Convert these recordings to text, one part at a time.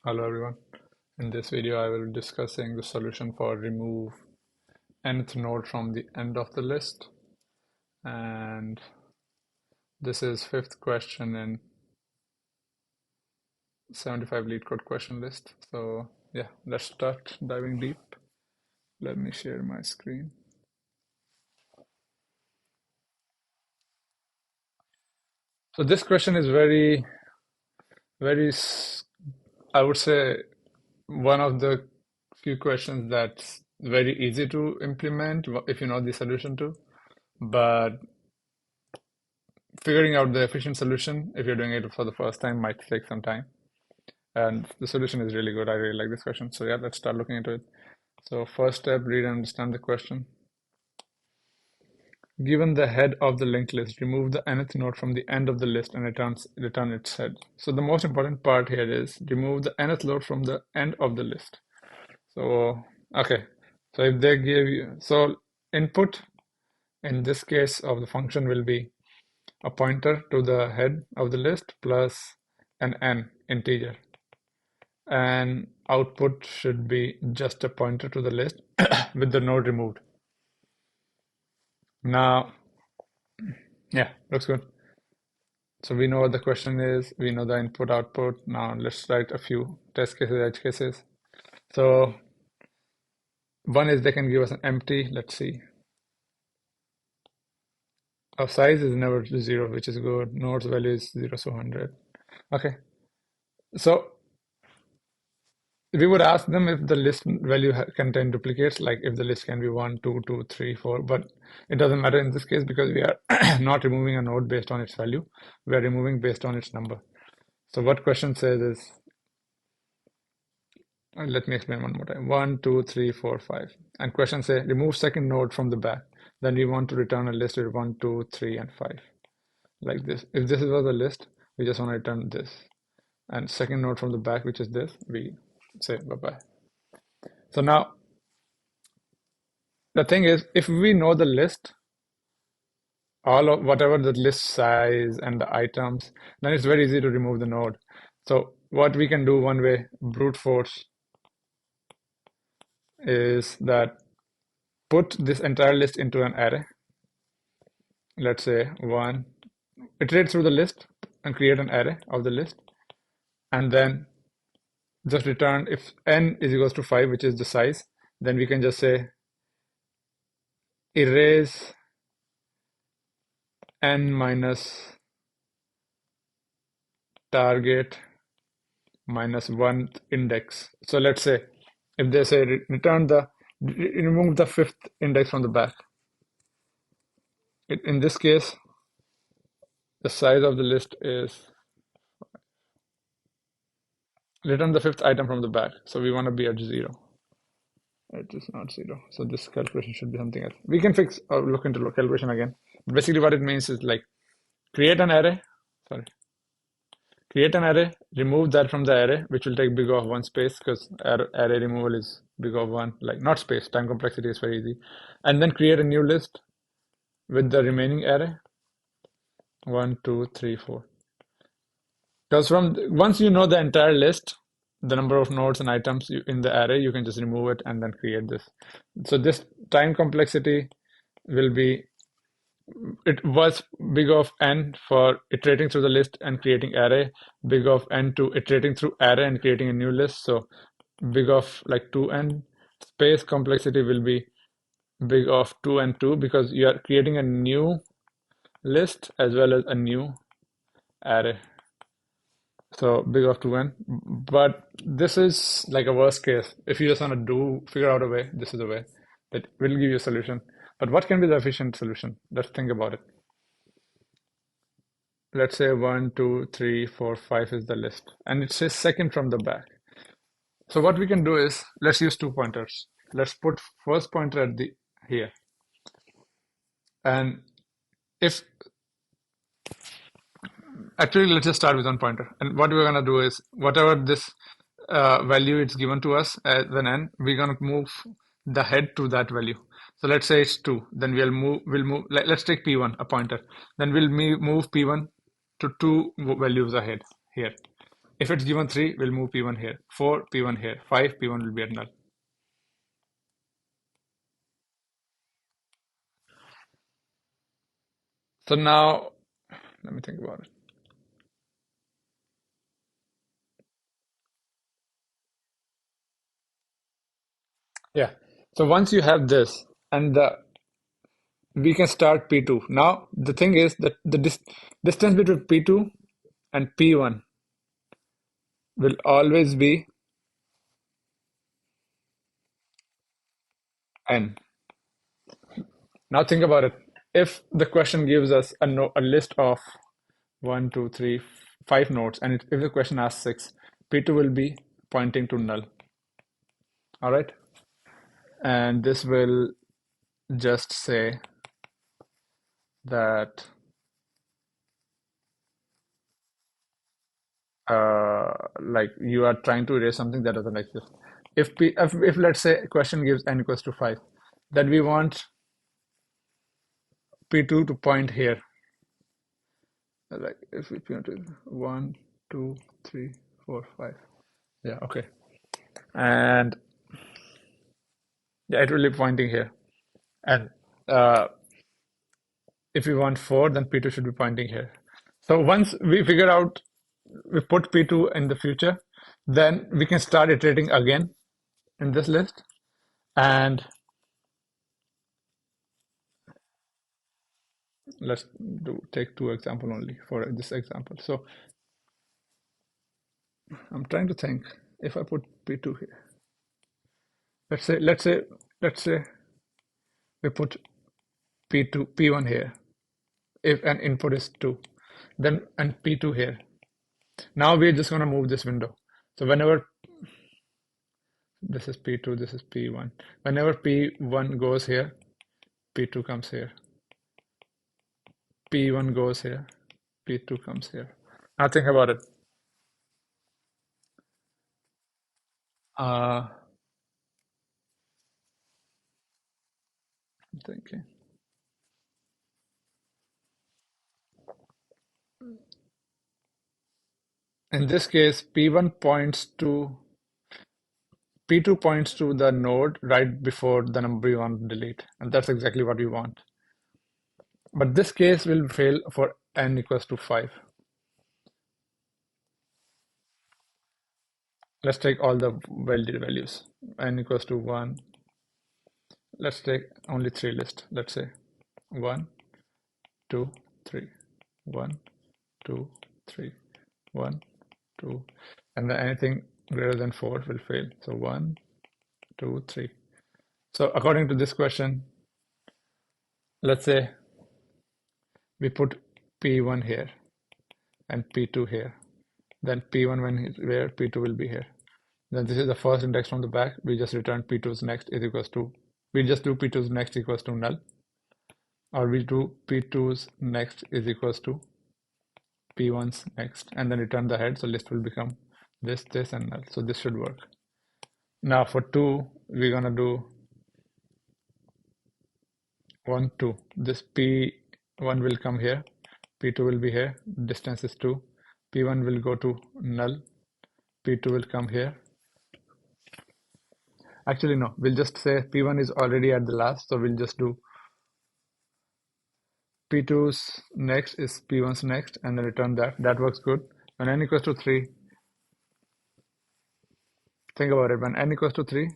Hello everyone. In this video, I will be discussing the solution for remove nth node from the end of the list. And this is fifth question in 75 lead code question list. So yeah, let's start diving deep. Let me share my screen. So this question is very, I would say, one of the few questions that's very easy to implement if you know the solution to. But figuring out the efficient solution, if you're doing it for the first time, might take some time. And the solution is really good. I really like this question. So yeah, let's start looking into it. So first step, read and understand the question. Given the head of the linked list, remove the nth node from the end of the list and return its head. So the most important part here is remove the nth node from the end of the list. So okay, so if they give you, so input in this case of the function will be a pointer to the head of the list plus an n integer, and output should be just a pointer to the list with the node removed. Now, yeah, looks good. So we know what the question is, we know the input output. Now let's write a few test cases, edge cases. So one is they can give us an empty, let's see. Our size is never 0, which is good. Node's value is 0, so 100. Okay, so we would ask them if the list value contain duplicates, like if the list can be 1, 2, 2, 3, 4, but it doesn't matter in this case because we are not removing a node based on its value. We are removing based on its number. So what question says is, let me explain one more time. 1, 2, 3, 4, 5. And question say, remove second node from the back. Then we want to return a list with 1, 2, 3, and 5. Like this. If this was a list, we just want to return this. And second node from the back, which is this, we say bye-bye. So now, the thing is, if we know the list, all of whatever the list size and the items, then it's very easy to remove the node. So what we can do one way, brute force, is that put this entire list into an array. Let's say one, iterate through the list and create an array of the list, and then just return if n is equals to 5, which is the size, then we can just say erase n minus target minus 1 index. So let's say if they say remove the fifth index from the back. In this case, the size of the list is return the fifth item from the back. So we want to be at 0. It is not 0. So this calculation should be something else. We can fix or look into calculation again. Basically what it means is like create an array, remove that from the array, which will take big of 1 space because array removal is big of 1, like not space, time complexity is very easy. And then create a new list with the remaining array, 1, 2, 3, 4. Because once you know the entire list, the number of nodes and items in the array, you can just remove it and then create this. So this time complexity will be, it was big of n for iterating through the list and creating array, big of n to iterating through array and creating a new list. So big of like 2n. Space complexity will be big of 2 and 2 because you are creating a new list as well as a new array. So big of 2n. But this is like a worst case. If you just want to figure out a way, this is a way that will give you a solution. But what can be the efficient solution? Let's think about it. Let's say 1, 2, 3, 4, 5 is the list, and it says second from the back. So what we can do is, let's use 2 pointers. Let's put first pointer at the here. And if actually, let's just start with 1 pointer. And what we're going to do is, whatever this value it's given to us as an n, we're going to move the head to that value. So let's say it's 2. Then we'll move, let's take p1, a pointer. Then we'll move p1 to 2 values ahead here. If it's given 3, we'll move P1 here. 4, P1 here. 5, P1 will be at null. So now, let me think about it. Yeah. So once you have this, and we can start P2. Now, the thing is that the distance between P2 and P1 will always be n. Now think about it. If the question gives us a list of 1, 2, 3, 5 nodes, and if the question asks 6, P2 will be pointing to null. All right? And this will just say that like you are trying to erase something that doesn't exist. If let's say a question gives n equals to 5, then we want P2 to point here. Like if we point to 1, 2, 3, 4, 5. Yeah, okay. And yeah, it will be pointing here. And uh, if we want 4, then P2 should be pointing here. So once we figure out, we put P2 in the future, then we can start iterating again in this list. And let's take 2 example only for this example. So I'm trying to think if I put P2 here. Let's say we put P2 P1 here. If an input is 2, then and P2 here. Now we're just gonna move this window. So whenever this is P2, this is P1. Whenever P1 goes here, P2 comes here. P1 goes here, P2 comes here. Now think about it. I'm thinking. In this case, P1 points to P2 points to the node right before the number we want to delete, and that's exactly what we want. But this case will fail for n equals to 5. Let's take all the valid values. N equals to 1. Let's take only 3 lists. Let's say 1, 2, 3. 1, 2, 3. 1, 2. And then anything greater than 4 will fail. So 1, 2, 3. So according to this question, let's say we put P1 here and P2 here. Then P1 when is where, P2 will be here. Then this is the first index from the back. We just return P2's next is equals to, we just do P2's next equals to null. Or we do P2's next is equals to P1's next and then return the head. So list will become this, and null. So this should work. Now for 2, we're gonna do 1, 2. This P1 will come here. P2 will be here. Distance is 2. P1 will go to null. P2 will come here. Actually, no, we'll just say P1 is already at the last, so we'll just do P2's next is P1's next, and then return that. That works good. When n equals to 3, think about it. When n equals to 3,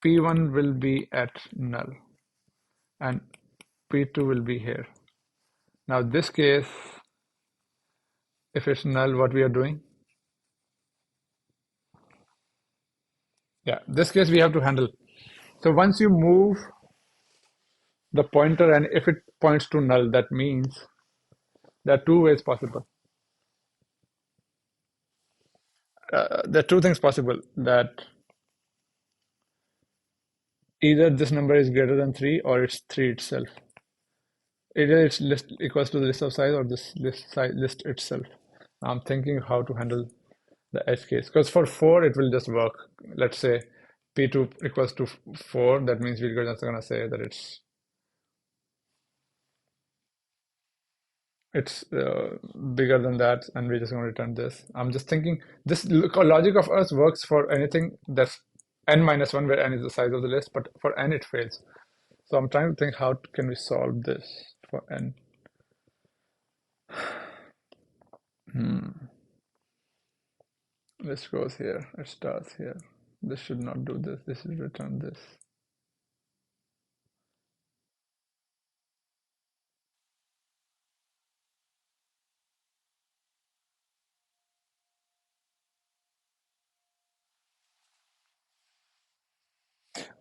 P1 will be at null, and P2 will be here. Now, this case, if it's null, what we are doing? Yeah, this case we have to handle. So once you move the pointer and if it points to null, that means there are 2 ways possible. There are 2 things possible, that either this number is greater than 3 or it's 3 itself. Either it's list equals to the list of size or this list itself. I'm thinking how to handle the edge case, because for 4 it will just work. Let's say P2 equals to 4, that means we're just gonna say that it's it's bigger than that, and we're just going to return this. I'm just thinking this logic of us works for anything that's n minus 1, where n is the size of the list, but for n it fails. So I'm trying to think, how can we solve this for n? This goes here, it starts here. This should not do this, this should return this.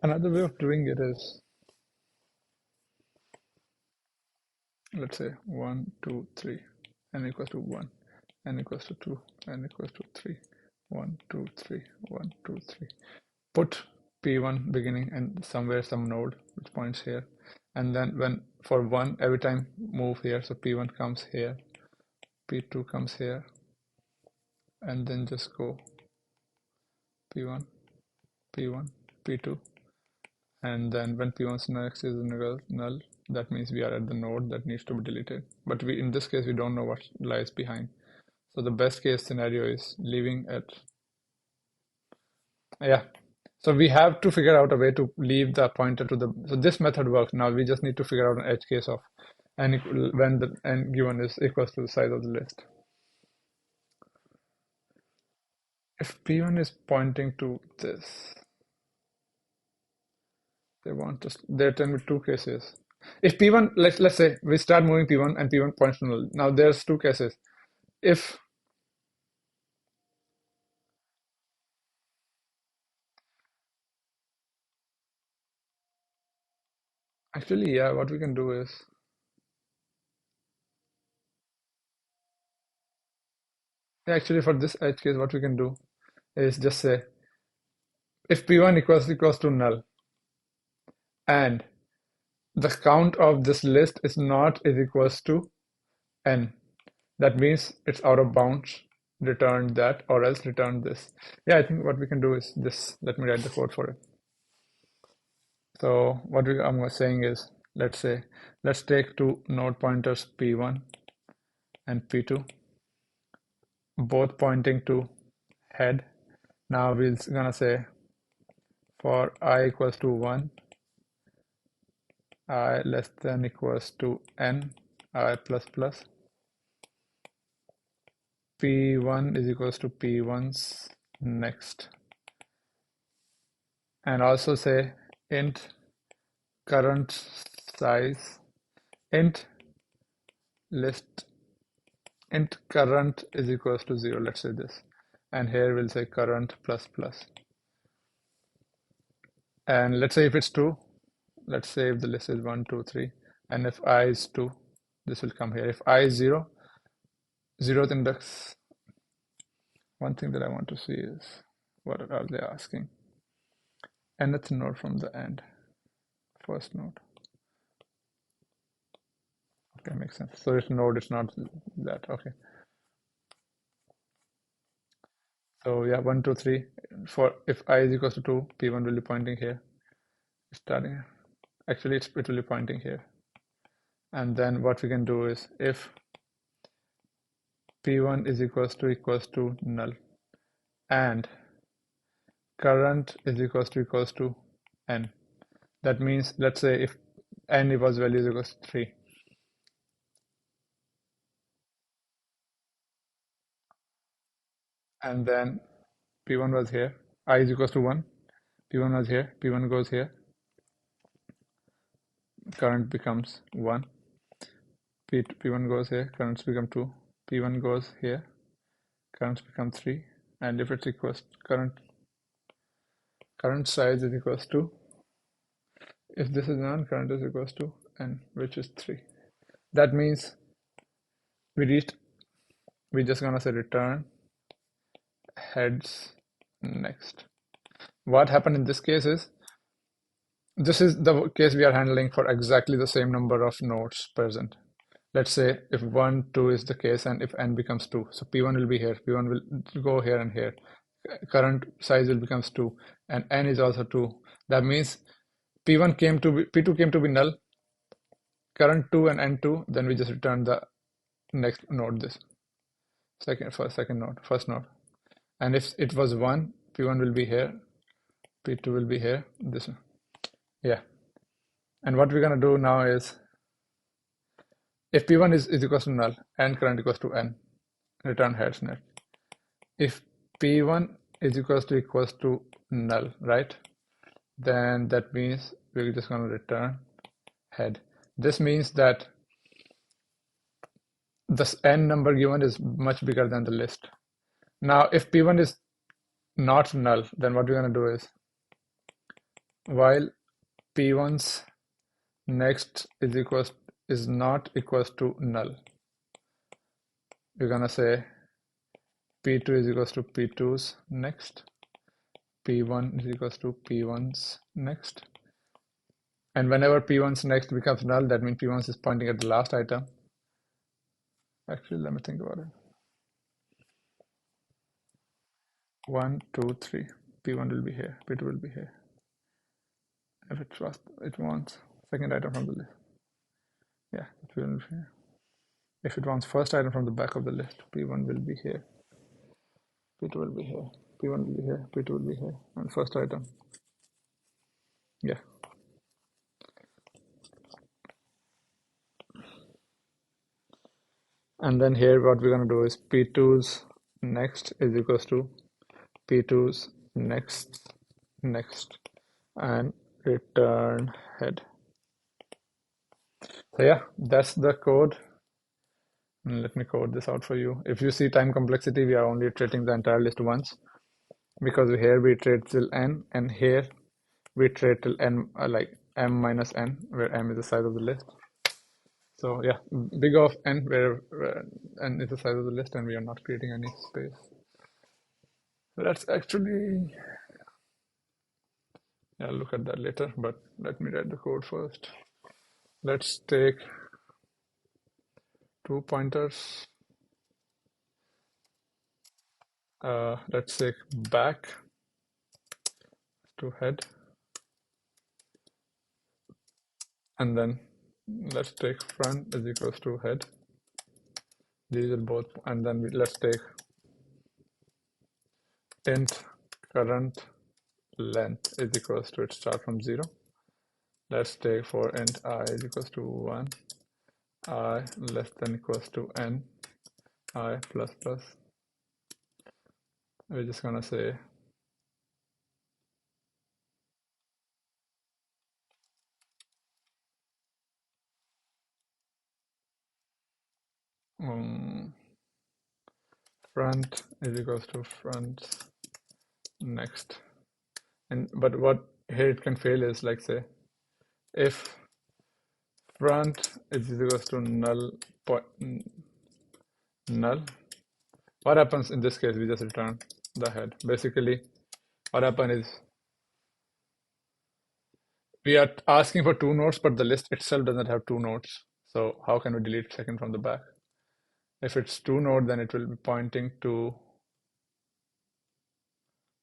Another way of doing it is, let's say 1, 2, 3, n equals to 1, n equals to 2, n equals to 3, 1, 2, 3, 1, 2, 3. Put p1 beginning and somewhere some node which points here, and then when for 1 every time move here, so p1 comes here, p2 comes here, and then just go p1, p1, p2, and then when p1's next is null, that means we are at the node that needs to be deleted. But we, in this case, we don't know what lies behind. So the best case scenario is leaving at, yeah. So we have to figure out a way to leave the pointer to the, so this method works. Now we just need to figure out an edge case of n when the n given is equals to the size of the list. If p1 is pointing to this, there can be two cases. If p1, let's say we start moving p1 and p1 points to null. Now there's two cases. If actually, yeah, what we can do is, yeah, actually for this edge case, what we can do is just say if p1 equals to null and the count of this list is not is equals to n, that means it's out of bounds, return that, or else return this. Yeah, I think what we can do is this. Let me write the code for it. So what I'm saying is, let's take two node pointers p1 and p2, both pointing to head. Now we're gonna say for I equals to 1, I less than equals to n, I plus plus, p1 is equals to p1's next, and also say int current size, int list, int current is equals to 0, let's say this, and here we'll say current plus plus, and let's say if it's 2, let's say if the list is 1, 2, 3, and if I is 2, this will come here. If I is 0, 0th index, one thing that I want to see is, what are they asking? Nth node from the end, first node. Okay, makes sense. So it's node, it's not that. Okay. So yeah, 1, 2, 3. For if I is equals to 2, p1 will be pointing here. Starting, actually, it will be pointing here. And then what we can do is, if p1 is equals to null and current is equals to n, that means, let's say if n was value is equals to 3, and then p1 was here, I is equals to 1, p1 was here, p1 goes here, current becomes 1, p1 goes here, currents become 2, p1 goes here, currents become 3, and if it's equals current size is equals to, if this is none, current is equals to n, which is 3. That means we're just gonna say return heads next. What happened in this case is, this is the case we are handling for exactly the same number of nodes present. Let's say if 1, 2 is the case, and if n becomes 2, so p1 will be here, p1 will go here and here, current size will becomes 2, and n is also 2. That means p2 came to be null, current 2 and n2, then we just return the next node, this second node, first node. And if it was 1, P1 will be here, P2 will be here, this one. Yeah. And what we're gonna do now is, if P1 is equals to null and current equals to n, return heads net. If P1 is equals to null, right? Then that means we're just gonna return head. This means that the n number given is much bigger than the list. Now, if P1 is not null, then what we're gonna do is, while P1's next is not equals to null, we're gonna say P2 is equals to P2's next, P1 is equals to P1's next. And whenever P1's next becomes null, that means P1 is pointing at the last item. Actually, let me think about it. 1, 2, 3. P1 will be here, P2 will be here. If it wants second item from the list. Yeah, it will be here. If it wants first item from the back of the list, P1 will be here, P2 will be here, P1 will be here, P2 will be here, and first item. Yeah. And then here what we're going to do is P2's next is equals to P2's next, and return head. So yeah, that's the code. Let me code this out for you. If you see time complexity, we are only iterating the entire list once, because here we iterate till n, and here we iterate till n, like m minus n, where m is the size of the list. So yeah, big of n, where n is the size of the list, and we are not creating any space. So that's actually, yeah, I'll look at that later, but let me write the code first. Let's take 2 pointers. Let's take back to head, and then let's take front is equals to head. These are both, and then let's take int current length is equals to, it start from 0. Let's take for int I is equals to 1, I less than equals to n, I plus plus. We're just gonna say front is equals to front next. And but what here it can fail is, like, say if front is equals to null, what happens in this case? We just return the head. Basically what happens is, we are asking for 2 nodes, but the list itself doesn't have 2 nodes. So how can we delete second from the back? If it's 2 node, then it will be pointing to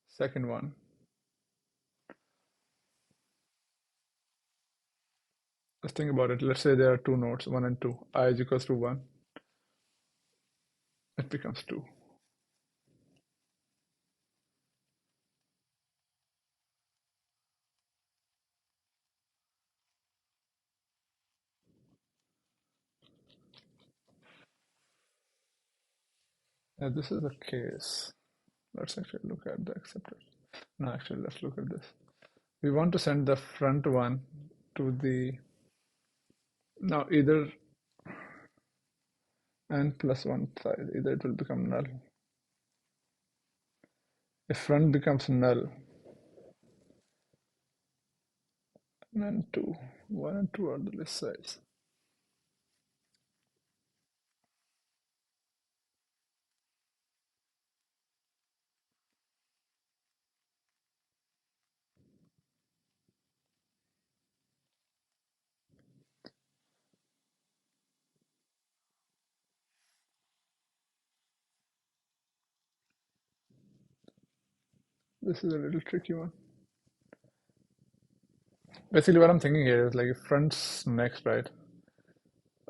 second one. Let's think about it. Let's say there are 2 nodes, 1 and 2. I is equals to 1. It becomes 2. Now this is the case. Let's actually look at the acceptor. No, actually, let's look at this. We want to send the front one to the, now either n plus 1 size, either it will become null. If front becomes null, then 2, 1 and 2 are the list size. This is a little tricky one. Basically what I'm thinking here is, like, if front's next, right?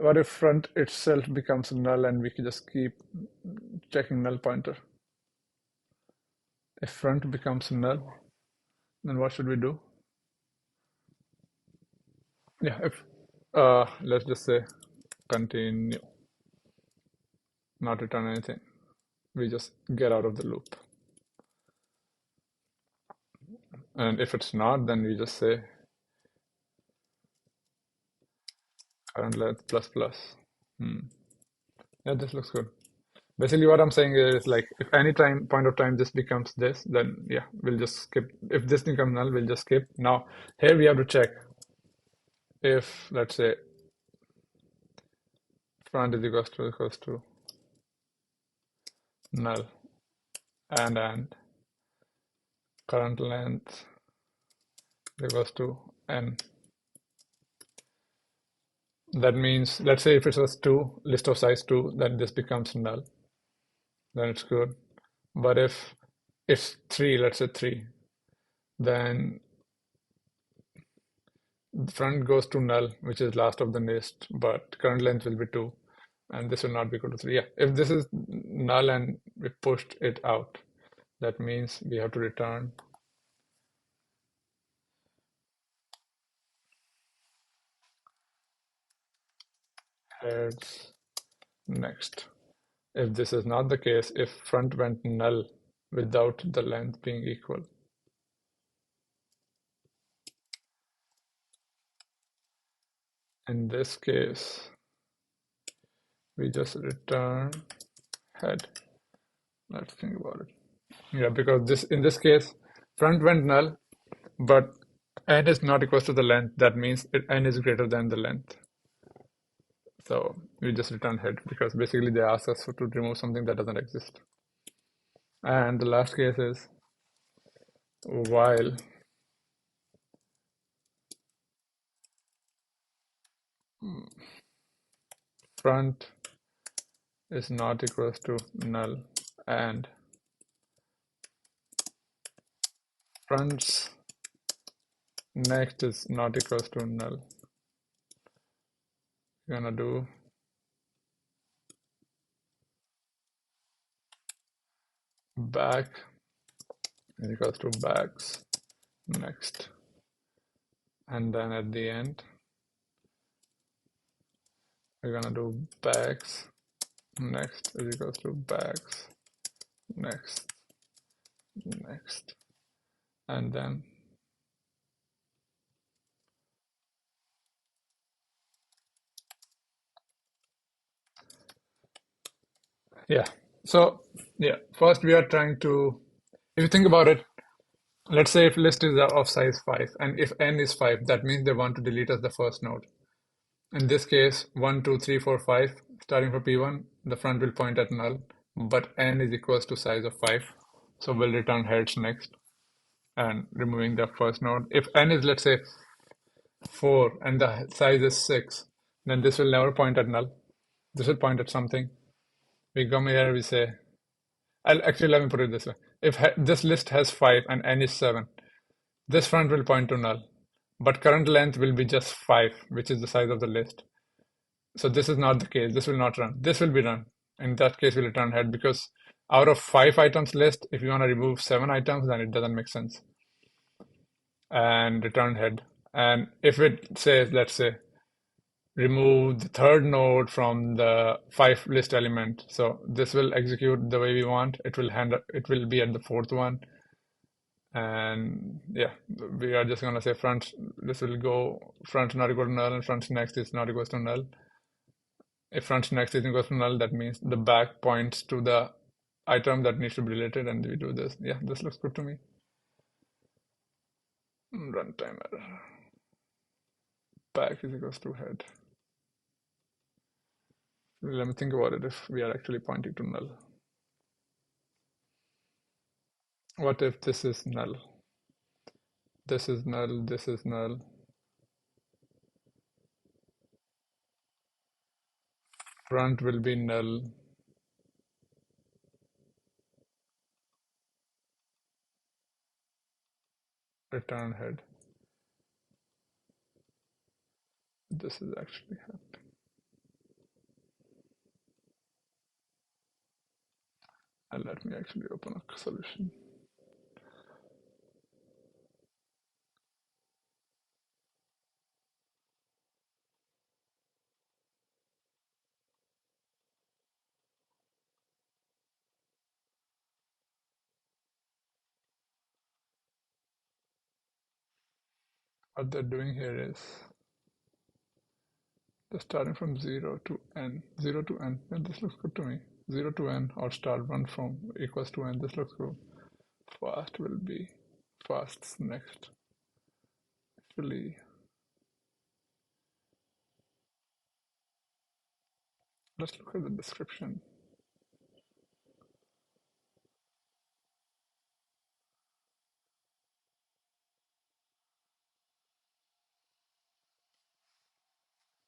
What if front itself becomes null and we can just keep checking null pointer? If front becomes null, then what should we do? Yeah, if let's just say continue, not return anything. We just get out of the loop. And if it's not, then we just say current length plus plus. Yeah, this looks good. Basically, what I'm saying is like if any time point of time this becomes this, then yeah, we'll just skip. If this becomes null, we'll just skip. Now here we have to check if let's say front is equals to null and current length equals to n. That means let's say if it was 2, list of size 2, then this becomes null. Then it's good. But if it's 3, let's say 3, then the front goes to null, which is last of the list, but current length will be 2, and this will not be equal to 3. Yeah, if this is null and we pushed it out, that means we have to return heads next. If this is not the case, if front went null without the length being equal, in this case, we just return head. Let's think about it. Yeah, because this in this case, front went null, but n is not equal to the length. That means n is greater than the length. So we just return head because basically they ask us to remove something that doesn't exist. And the last case is while front is not equal to null and front's next is not equal to null. We're gonna do back is equals to backs next, and then at the end we're gonna do backs next is equals to backs next next, and then yeah. So yeah, first we are trying to, if you think about it, let's say if list is of size 5 and if n is 5, that means they want to delete us the first node. In this case, 1, 2, 3, 4, 5, starting from P1, the front will point at null, but n is equals to size of 5. So we'll return heads next and removing the first node. If n is, let's say, 4 and the size is 6, then this will never point at null. This will point at something. We come here, we say, let me put it this way. If this list has 5 and n is 7, this front will point to null, but current length will be just 5, which is the size of the list. So this is not the case. This will not run. This will be run. In that case, we'll return head because out of 5 items list, if you want to remove 7 items, then it doesn't make sense. And return head. And if it says, let's say, remove the third node from the 5 list element, so this will execute the way we want. It will be at the fourth one. And yeah, we are just gonna say front. This will go front not equal to null, and front next is not equal to null. If front next is equal to null, that means the back points to the item that needs to be related, and we do this. Yeah, this looks good to me. Runtime error. Back is equals to head. Let me think about it if we are actually pointing to null. What if this is null? This is null, this is null. Front will be null. Return head. This is actually happening. And let me actually open a solution. What they're doing here is they're starting from 0 to n. 0 to n. Yeah, this looks good to me. 0 to n, or start one from equals to n. This looks good. Fast will be fast's next. Actually, let's look at the description.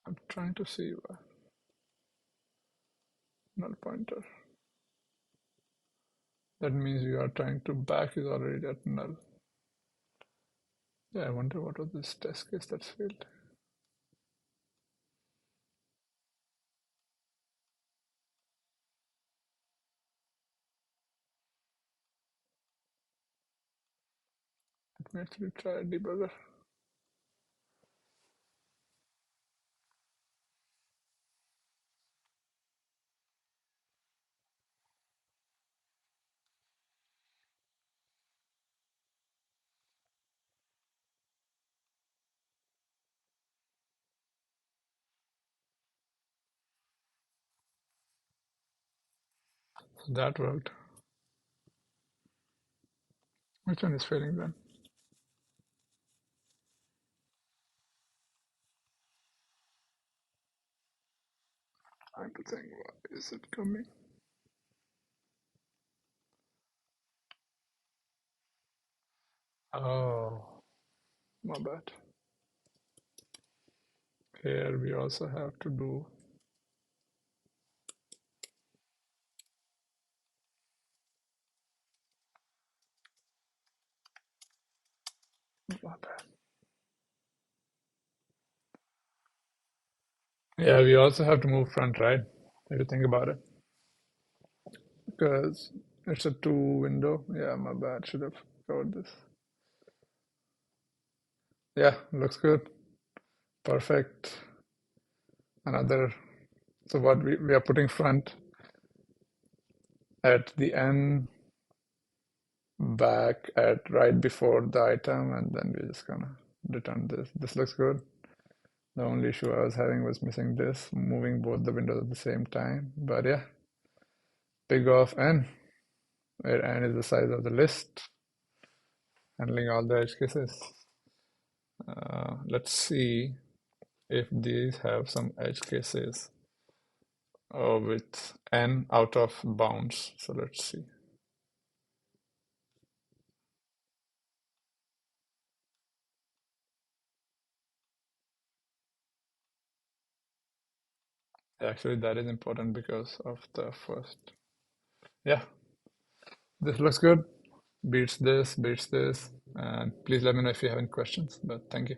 I'm trying to see null pointer. That means you are trying to back is already at null. Yeah, I wonder what was this test case that's failed. Let me actually try a debugger. That worked. Which one is failing then? Trying to think, why is it coming? Oh, my bad. Here we also have to do my bad. Yeah, we also have to move front, right? If you think about it. Because it's a two window. Yeah, my bad. Should have covered this. Yeah, looks good. Perfect. Another. So what we are putting front at the end, back at right before the item, and then we're just gonna return this. This looks good. The only issue I was having was missing this, moving both the windows at the same time. But yeah, big of n, where n is the size of the list, handling all the edge cases. Let's see if these have some edge cases with n out of bounds. So let's see. Actually, that is important because of the first. Yeah, this looks good. Beats this, and please let me know if you have any questions. But thank you.